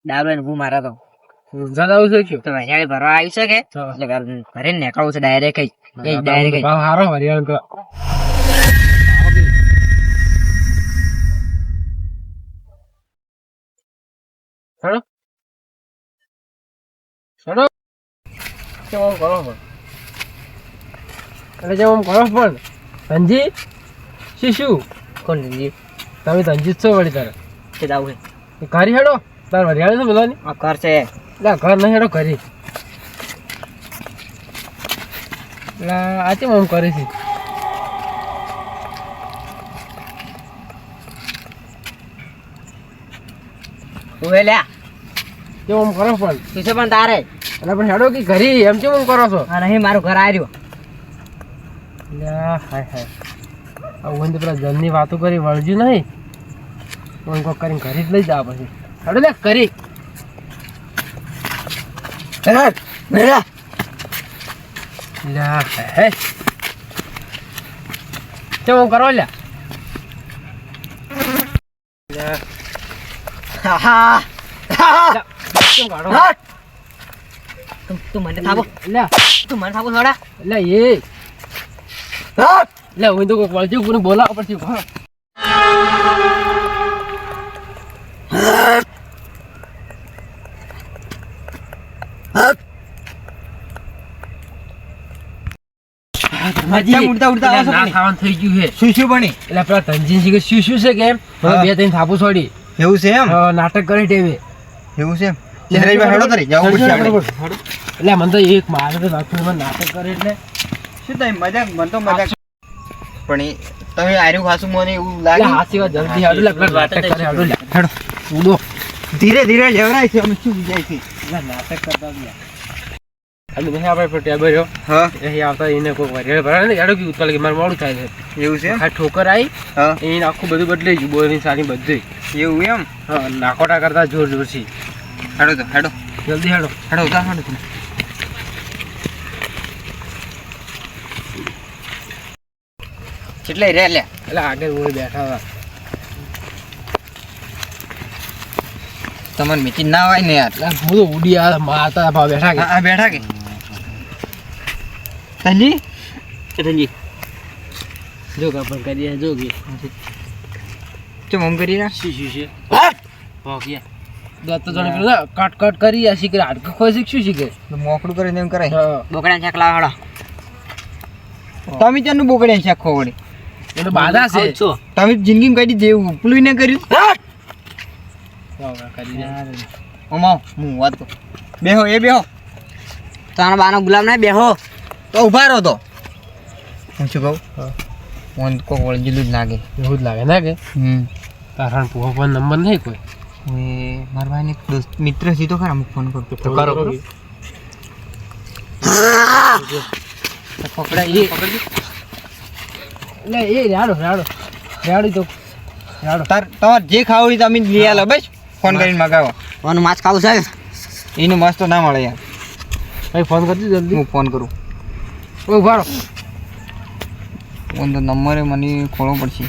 ડાબલો ને હું મારા તો ઊંઝા જવું છે શું? તો વરિયાળી ભરવા આવી છે કે એટલે ઘરે નીકળવું છે ડાયરેક્ટ ડાયરેક્ટ ભાવ હારો હરિયાણ તો હેડો હેડો કેમ આમ કરો પણ એટલે જેમ આમ કરો પણ ધનજી શું કોણ લીધી તમે ધનજી છો વળી તારે કે જાવું છે ઘરી હેડો તાર હરિયાળી છે બધાની આ ઘર છે એટલે ઘર નહીં હેડો ઘરી એટલે આ કેમ આમ કરે છે તું એ લ્યા કેમ આમ કરો પણ તું છે પણ તારે એટલે પણ હેડો કે ઘરી એમ કેમ આમ કરો છો આ નહીં મારું ઘર આવ્યું હાય હાય આવું તો પેલા જનની વાતો કરી વળજ્યું નહીં પણ કોક કરીને ઘરે જ લઈ જા પછી હેડો લે કરી કેમ આમ કરો લ્યા કેમ કાઢો તું મને થાપો લ્યા તું મને થાપો થોડા એટલે લે હું તો કોઈક વળજ્યું કોઈને બોલાવવા પડશે ખાવાનું થઈ ગયું છે શું શું બની એટલે પેલા ધનજી કે શું છે કેમ બે ત્રણ થાપુ છોડી એવું છે એમ નાટક કરી ટેવે એવું છે હેડો તરી જાવું પડશે આપણે એટલે મને તો એક મારે તો નાટક કરે એટલે શું થાય મજાક મન તો મજાક પણ તમે આર્યું ખાસું મને એવું લાગે હાસી વાત જલ્દી હેડો લે નાટક કરે હેડો લે હેડો ઉડો ધીરે ધીરે જવરાય છે અમે શું જાય છે એટલે નાટક કરતા ગયા અમે નહીં આપણે ટેબલ રહ્યો હા અહીં આવતા એને કોઈ વરિયાળ ભરાય ને હેડો કે ઉતર કે મારે મોડું થાય છે એવું છે આ ઠોકર આવી હા એને આખું બધું બદલાઈ ગયું બોરની સારી બધું એવું એમ હા નાકોટા કરતા જોર જોરથી હેડો તો હેડો જલ્દી હેડો હેડો ઉતાર હેડો તમે કેટલે રે લે એટલે આગળ બોલ બેઠા હતા તમને મીટિંગ ના હોય ને યાર એટલે હું તો ઉડી મારતા ભાવ બેઠા કે આ બેઠા કે તંજી ધનજી જો કાપણ કરીએ જો કે ચમ આમ કરી ના શું છે ભાગ્યા દત્ત જણે પેલું કટ કટ કરી આ શીખે હાડકું ખોઈ શીખશું શીખે મોકળું કરીને એમ કરાય હા બોકડા છાકલા વાળો તમે ચાનું બોકડ્યા છે આખો વળી એટલે બાધા છે તમે જિંદગી કઈ જેવું પેલું ને કર્યું ઓમા હું વાત તો બેહો એ બેહો તારા બાનો ગુલામ નહીં બેહો તો ઉભા રહો તો હું શું કહું ફોન કોક વળી જીલું જ લાગે એવું જ લાગે ના કે તારા પૂહો પણ નંબર નહીં કોઈ હવે મારા ભાઈને એક દોસ્ત મિત્ર છે તો ખરા અમુક ફોન કરું તો કરો પકડા એ એટલે એ રાડો રાડો રાડી તો રાડો તમારે જે ખાવું હોય તમે લઈ આલો બસ ફોન કરીને મગાવો ઓનું માছ ખાવું છે એનું મસ્ત તો ના મળે યાર ભાઈ ફોન કરજો જલ્દી હું ફોન કરું ઓ ભાડો ફોન તો નંબરે મને ખોલવો પડશે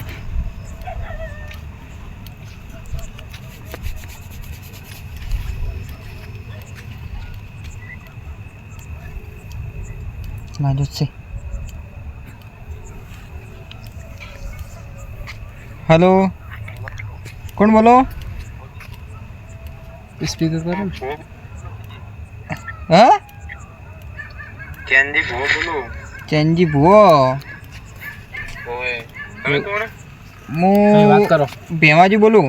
માજો છે હેલો કોણ બોલો સ્પીકર કરો ને હા ચેનજી ભૂવો બોલો ચેનજી ભુવો ઓય તમે કોણ કઈ વાત હું કરો ભેમાજી બોલું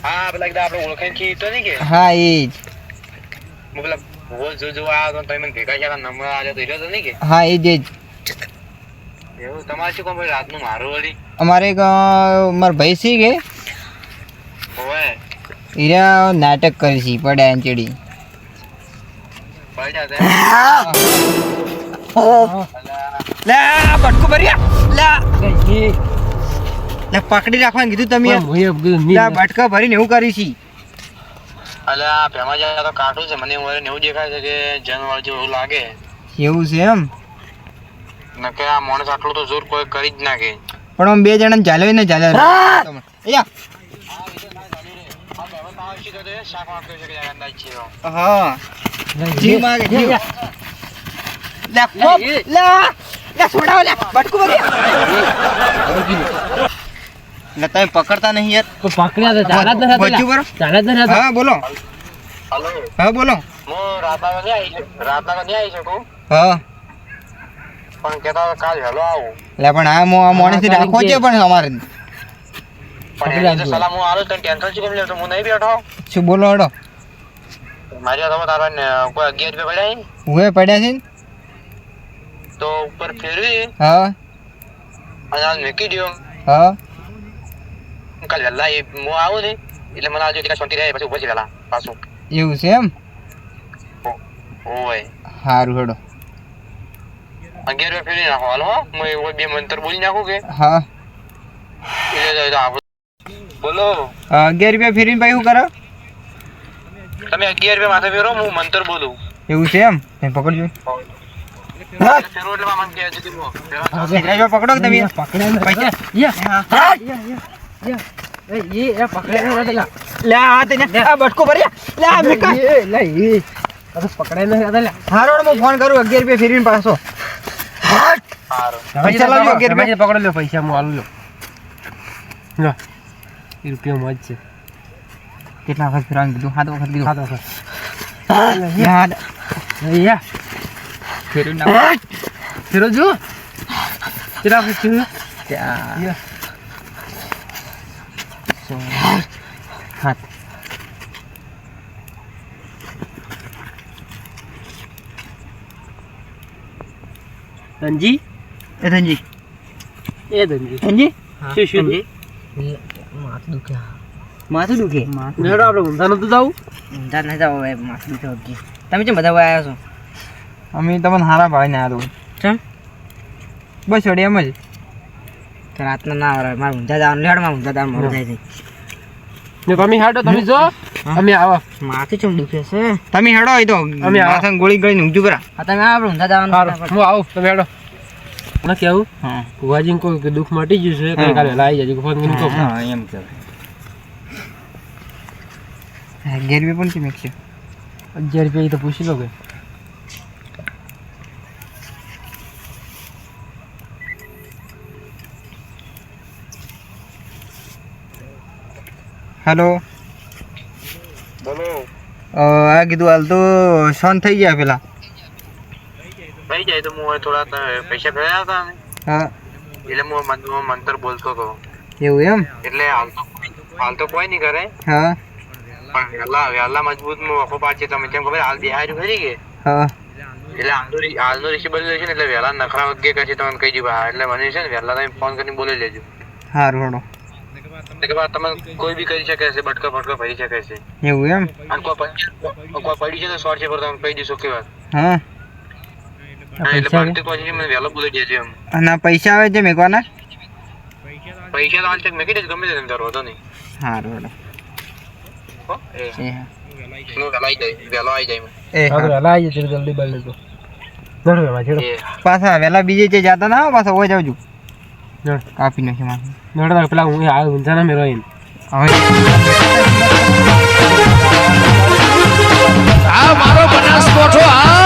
હા પેલા કીધા આપણે ઓળખાણ છી તો નહીં કે હા એ જ હું પેલા ભૂવો જો આવ્યો તો તમે મને ભેગા ગયા નંબર આવ્યો તો હીરો તો નહીં કે હા એ જ એવું તમારે શું કોણ રાતનું મારું વળી અમારે એક મારા ભાઈ છે કે ઓય હીરા નાટક કરી છે પડ્યા ચડી ભાઈ જાતે લે બટકું ભર્યા લે પકડી રાખવાનું કીધું તમે લે બટકા ભરીને એવું કરી છે અલે આ ભેમા જાય તો કાઠું છે મને એવું દેખાય છે કે જનવર જેવું એવું લાગે એવું છે એમ નકે આ માણસ આટલું તો જોર કોઈ કરી જ નાખે પણ આમ બે જણા ચાલ્યો ને ચાલ્યો આ બેમાં તાવ શી કરે શાક વાગતો છે કે અંદાજ છે હા જી માગે જી લે કોપ લે લે છોડાવ લે બટકું ભરી લે તમે પકડતા નહીં યાર તો પકડ્યા તો ચાલા જ બચ્ચું નથી બરો ચાલા જ નથી હા બોલો હલો હા બોલો હું રાતના નહીં આવી શકું હા પણ કહેતા કાલ હેલો આવું લે પણ આ મોણસથી રાખવો છે પણ અમારે પણ એની તો સલાહ હું આલું તને ટેન્શન શું કેમ લેતો હું નહીં બેઠો શું બોલો હડો મારી તમે તારા કોઈ 11 રૂપિયા પડ્યા હું પડ્યા છે ને? તો ઉપર ફેરવી હા અને આ મૂકી દો હા કાલ વહેલા હું આવું ને એટલે મને આજુ કેટલા શાંતિ રહે પછી ઉપર વહેલા પાછું એવું છે એમ ઓય સારું હેડો 11 રૂપિયા ફેરવી નાખો હાલો હો હું એવું બે મંતર બોલી નાખું કે હા બોલો 11 રૂપિયા ફેરીને ભાઈ શું કરો તમે 11 રૂપિયા માથે ફેરો હું મંતર બોલું એવું છે એમ તમે પકડજો ફેરો એટલે મને કહે છે કે સિદ્ધરાજભાઈ પકડો કે તમે પૈસા પકડ્યા લે આ તેને આ બટકો ભરી લે આ મેકા પકડાય નથી હતા લે હારો હું ફોન કરું 11 રૂપિયા ફેરીને પાછો પૈસા લાવજો 11 રૂપિયા પકડો લો પૈસા હું આલું લો લો એ રૂપિયા મોજ છે કેટલા વખત ફેરવાનું કીધું હાથ વખત કીધું હાથ વખત યાદ અહીંયા ફેરવી નાખો ફેરો જો કેટલા વખત થયું ત્યાં યા હાથ ધનજી એ ધનજી એ ધનજી ધનજી શું શું માથું દુખે નેડો આપણે ઊંધાનું તો જાવું ઊંધા નહીં જાવ હવે માથું દુખે વગી. તમે કેમ બધા આવ્યા છો અમે તમને હારા ભાઈને આવ્યા ચમ બસ વળી એમ જ તો રાતના ના આવે મારે ઊંધા જવાનું લેડમાં ઊંધા જવાનું મોડું થાય છે ને તમે હાડો તમે જો અમે આવા માથું ચમ દુખે છે તમે હેડો એ તો અમે આ- માથાને ગોળી ગળીને ઊંચું કરા આ તમે આપણે ઊંધા જવાનું સારું હું આવું તમે હાડો ના કેવું હા ભુવાજીને કોઈ કે દુઃખ મટી ગયું છે કઈ કાલે વહેલા આવી જજો ફોન કરીને કહો હા એમ કહેવાય 11 રૂપિયા પણ કેમ છે 11 રૂપિયા ઈ તો પૂછી લો કે હેલો બોલો આ કીધું હાલ તો શાંત થઈ ગયા પેલા થઈ જાય તો હું થોડા પૈસા ફેર્યા હતા ને હા એટલે હું મંતર બોલતો હતો એવું એમ એટલે હાલ તો કોઈ નહીં કરે હા પણ વહેલા મજબૂત વખો પાડશે તમે કેમ ખબર હાલ બિહારી ખરી કે હા એટલે હાલનો ઋષિ બદલ્યો છે ને એટલે વહેલા નખરા વગે કરશે તમને કહી દીધું હા એટલે મને છે ને વહેલા તમે ફોન કરીને બોલી લેજો સારું હેડો કે બાદ તમે કોઈ બી કરી શકે છે બટકા ફટકા ભરી શકે છે એવું એમ અને કોઈ પડી છે તો શોર્ટ છે પર તમે કહી દેશો કે વાત હા એટલે બાકી કોઈ મને વહેલો બોલી દેજો એમ અને આ પૈસા આવે છે મેકવાના પૈસા તો હાલ તક મેકી દેજો ગમે તે તમે તારો હતો નહીં સારું હેડો હો? એ હા હું વહેલો આવી જાય એ હા હા વહેલા આવી જજો જલ્દી બળ લેજો નડો એમાં છેડો એ પાછા વહેલા બીજે જે જાતા ના હો, પાછા ઓય જાવજો નડ કાપી નાખી માથે નડો પેલા હું આ ઊંઝાના મેં રહીને હવે આ મારો બનાસકોઠો આ